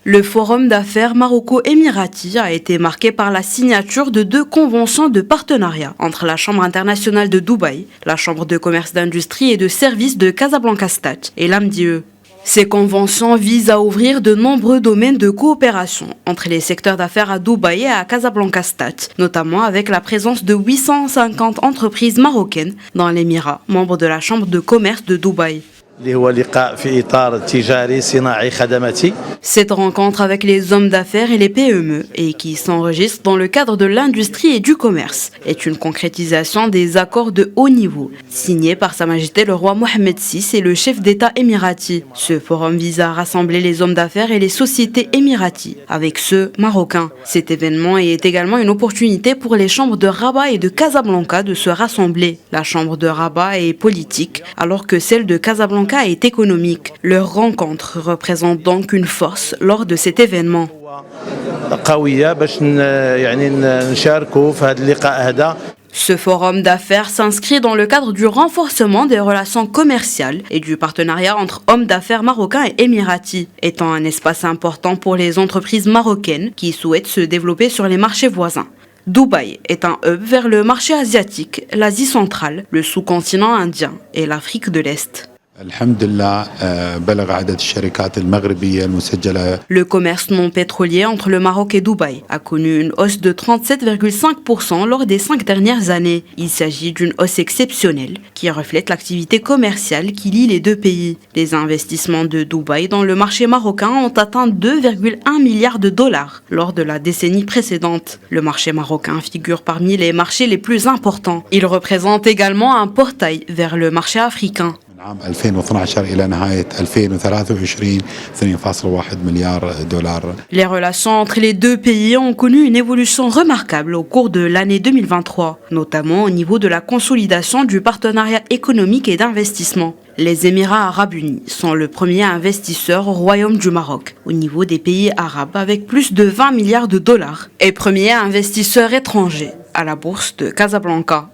Le forum d'affaires maroco-émirati a été marqué par la signature de 2 conventions de partenariat entre la Chambre internationale de Dubaï, la Chambre de commerce d'industrie et de services de Casablanca-Stade et l'AMDIE. Ces conventions visent à ouvrir de nombreux domaines de coopération entre les secteurs d'affaires à Dubaï et à Casablanca-Stade, notamment avec la présence de 850 entreprises marocaines dans l'Émirat, membres de la Chambre de commerce de Dubaï. Cette rencontre avec les hommes d'affaires et les PME, et qui s'enregistre dans le cadre de l'industrie et du commerce, est une concrétisation des accords de haut niveau, signés par Sa Majesté le roi Mohammed VI et le chef d'État émirati. Ce forum vise à rassembler les hommes d'affaires et les sociétés émiratis, avec ceux marocains. Cet événement est également une opportunité pour les chambres de Rabat et de Casablanca de se rassembler. La chambre de Rabat est politique, alors que celle de Casablanca est économique. Leur rencontre représente donc une force lors de cet événement. Ce forum d'affaires s'inscrit dans le cadre du renforcement des relations commerciales et du partenariat entre hommes d'affaires marocains et émiratis, étant un espace important pour les entreprises marocaines qui souhaitent se développer sur les marchés voisins. Dubaï est un hub vers le marché asiatique, l'Asie centrale, le sous-continent indien et l'Afrique de l'Est. Le commerce non pétrolier entre le Maroc et Dubaï a connu une hausse de 37,5% lors des 5 dernières années. Il s'agit d'une hausse exceptionnelle qui reflète l'activité commerciale qui lie les deux pays. Les investissements de Dubaï dans le marché marocain ont atteint 2,1 milliards de dollars lors de la décennie précédente. Le marché marocain figure parmi les marchés les plus importants. Il représente également un portail vers le marché africain. Les relations entre les deux pays ont connu une évolution remarquable au cours de l'année 2023, notamment au niveau de la consolidation du partenariat économique et d'investissement. Les Émirats arabes unis sont le premier investisseur au Royaume du Maroc, au niveau des pays arabes avec plus de 20 milliards de dollars, et premier investisseur étranger à la bourse de Casablanca.